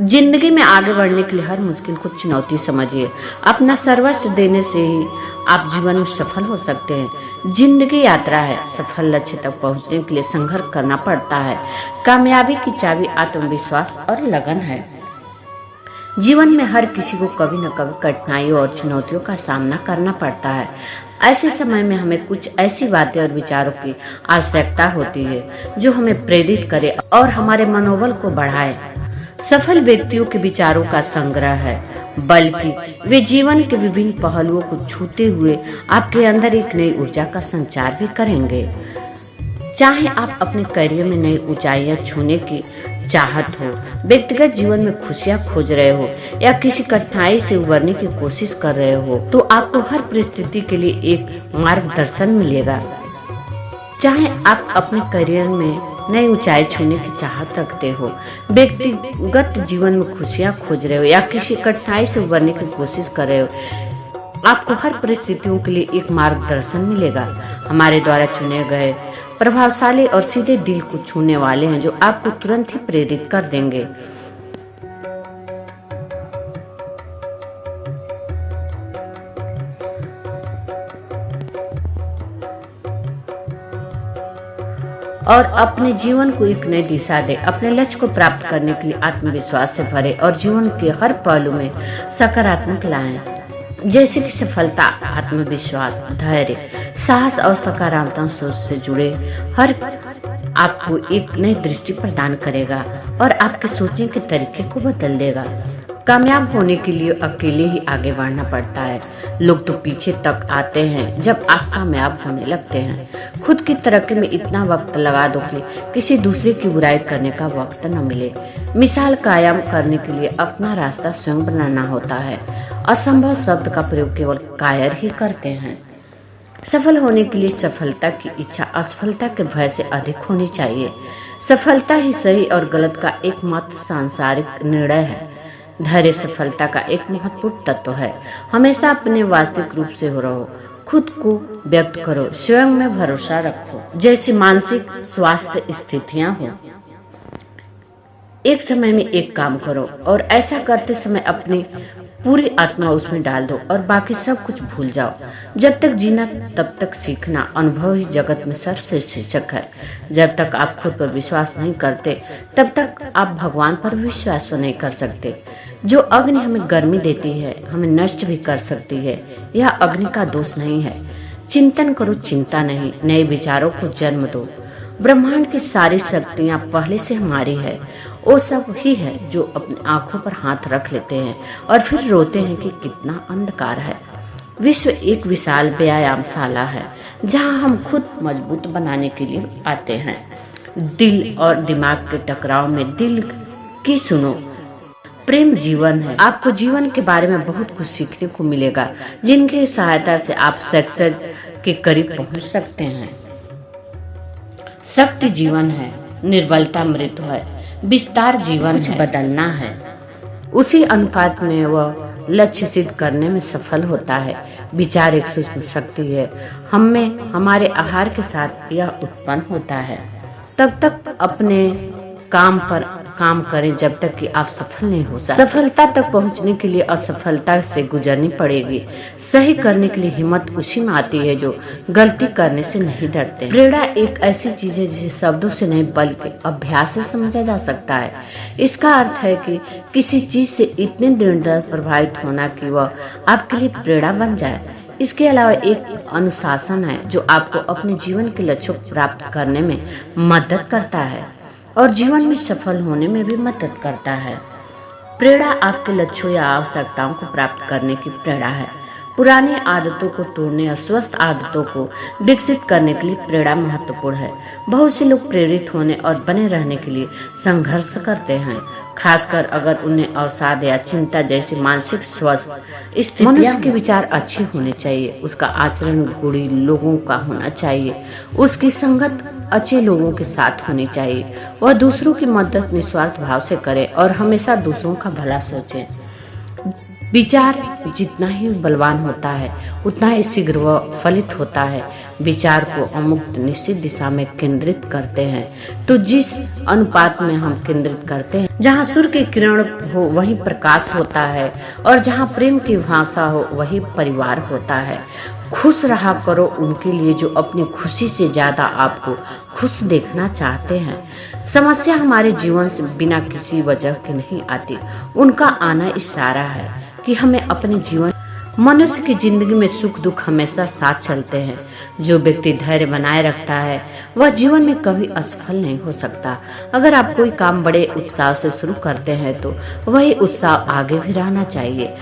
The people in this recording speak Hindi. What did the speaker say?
जिंदगी में आगे बढ़ने के लिए हर मुश्किल को चुनौती समझिए। अपना सर्वस्व देने से ही आप जीवन में सफल हो सकते हैं। जिंदगी यात्रा है, सफल लक्ष्य तक पहुंचने के लिए संघर्ष करना पड़ता है। कामयाबी की चाबी आत्मविश्वास और लगन है। जीवन में हर किसी को कभी न कभी कठिनाइयों और चुनौतियों का सामना करना पड़ता है। ऐसे समय में हमें कुछ ऐसी बातें और विचारों की आवश्यकता होती है जो हमें प्रेरित करे और हमारे मनोबल को बढ़ाए। सफल व्यक्तियों के विचारों का संग्रह है, बल्कि वे जीवन के विभिन्न पहलुओं को छूते हुए आपके अंदर एक नई ऊर्जा का संचार भी करेंगे। चाहे आप अपने करियर में नई ऊंचाइयां छूने की चाहत हो, व्यक्तिगत जीवन में खुशियां खोज रहे हो या किसी कठिनाई से उबरने की कोशिश कर रहे हो, तो आपको हर परिस्थिति के लिए एक मार्गदर्शन मिलेगा। चाहे आप अपने करियर में नई ऊंचाई छूने की चाहत रखते हो, व्यक्तिगत जीवन में खुशियां खोज रहे हो या किसी कठिनाई से उबरने की कोशिश कर रहे हो, आपको हर परिस्थितियों के लिए एक मार्गदर्शन मिलेगा। हमारे द्वारा चुने गए प्रभावशाली और सीधे दिल को छूने वाले हैं जो आपको तुरंत ही प्रेरित कर देंगे। और अपने जीवन को एक नई दिशा दे। अपने लक्ष्य को प्राप्त करने के लिए आत्मविश्वास से भरे और जीवन के हर पहलू में सकारात्मक लाएं, जैसे कि सफलता, आत्मविश्वास, धैर्य, साहस और सकारात्मक सोच से जुड़े हर आपको एक नई दृष्टि प्रदान करेगा और आपके सोचने के तरीके को बदल देगा। कामयाब होने के लिए अकेले ही आगे बढ़ना पड़ता है। लोग तो पीछे तक आते हैं जब आप कामयाब होने लगते हैं। खुद की तरक्की में इतना वक्त लगा दो कि किसी दूसरे की बुराई करने का वक्त न मिले। मिसाल कायम करने के लिए अपना रास्ता स्वयं बनाना होता है। असंभव शब्द का प्रयोग केवल कायर ही करते हैं। सफल होने के लिए सफलता की इच्छा असफलता के भय से अधिक होनी चाहिए। सफलता ही सही और गलत का एकमात्र सांसारिक निर्णय है। धैर्य सफलता का एक महत्वपूर्ण तत्व है। हमेशा अपने वास्तविक रूप से हो रहो, खुद को व्यक्त करो, स्वयं में भरोसा रखो। जैसी मानसिक स्वास्थ्य स्थितियां हो, एक समय में एक काम करो और ऐसा करते समय अपनी पूरी आत्मा उसमें डाल दो और बाकी सब कुछ भूल जाओ। जब तक जीना तब तक सीखना। अनुभव ही जगत में सर्वश्रेष्ठ शिक्षक है। जब तक आप खुद पर विश्वास नहीं करते तब तक आप भगवान पर विश्वास नहीं कर सकते। जो अग्नि हमें गर्मी देती है हमें नष्ट भी कर सकती है। यह अग्नि का दोष नहीं है। चिंतन करो, चिंता नहीं। नए विचारों को जन्म दो। ब्रह्मांड की सारी शक्तियाँ पहले से हमारी है। वो सब ही है जो अपनी आंखों पर हाथ रख लेते हैं और फिर रोते हैं कि कितना अंधकार है। विश्व एक विशाल व्यायामशाला है जहां हम खुद मजबूत बनाने के लिए आते हैं। दिल और दिमाग के टकराव में दिल की सुनो। प्रेम जीवन है। आपको जीवन के बारे में बहुत कुछ सीखने को मिलेगा जिनकी सहायता से आप सक्सेस के करीब पहुंच सकते हैं। शक्ति जीवन है, निर्बलता मृत्यु है, विस्तार जीवन है, बदलना है। उसी अनुपात में वह लक्ष्य सिद्ध करने में सफल होता है। विचार एक सूक्ष्म शक्ति है। हमें हमारे आहार के साथ यह उत्पन्न होता है। तब तक अपने काम पर काम करें जब तक कि आप सफल नहीं हो सकते। सफलता तक पहुंचने के लिए असफलता से गुजरनी पड़ेगी। सही करने के लिए हिम्मत उसी में आती है जो गलती करने से नहीं डरते। प्रेरणा एक ऐसी चीज है जिसे शब्दों से नहीं बल्कि अभ्यास से समझा जा सकता है। इसका अर्थ है कि किसी चीज से इतने दृढ़ता प्रभावित होना कि वह आपके लिए प्रेरणा बन जाए। इसके अलावा एक अनुशासन है जो आपको अपने जीवन के लक्ष्यों को प्राप्त करने में मदद करता है और जीवन में सफल होने में भी मदद करता है। प्रेरणा आपके लक्ष्यों या आवश्यकताओं को प्राप्त करने की प्रेरणा है। पुरानी आदतों को तोड़ने और स्वस्थ आदतों को विकसित करने के लिए प्रेरणा महत्वपूर्ण है। बहुत से लोग प्रेरित होने और बने रहने के लिए संघर्ष करते हैं, खासकर अगर उन्हें अवसाद या चिंता जैसी मानसिक स्वास्थ्य स्थितियां। मनुष्य के विचार अच्छे होने चाहिए, उसका आचरण गुणी लोगों का होना चाहिए, उसकी संगत अच्छे लोगों के साथ होनी चाहिए। वह दूसरों की मदद निस्वार्थ भाव से करे और हमेशा दूसरों का भला सोचे। विचार जितना ही बलवान होता है उतना ही शीघ्र वह फलित होता है। विचार को अमुक्त निश्चित दिशा में केंद्रित करते हैं, तो जिस अनुपात में हम केंद्रित करते हैं, जहाँ सूर्य की किरण हो वही प्रकाश होता है, और जहाँ प्रेम की भाषा हो वही परिवार होता है। खुश रहा करो उनके लिए जो अपनी खुशी से ज्यादा आपको खुश देखना चाहते हैं। समस्या हमारे जीवन से बिना किसी वजह के नहीं आती, उनका आना इशारा है कि हमें अपने जीवन। मनुष्य की जिंदगी में सुख दुख हमेशा साथ चलते हैं। जो व्यक्ति धैर्य बनाए रखता है वह जीवन में कभी असफल नहीं हो सकता। अगर आप कोई काम बड़े उत्साह से शुरू करते हैं तो वही उत्साह आगे भी रहना चाहिए।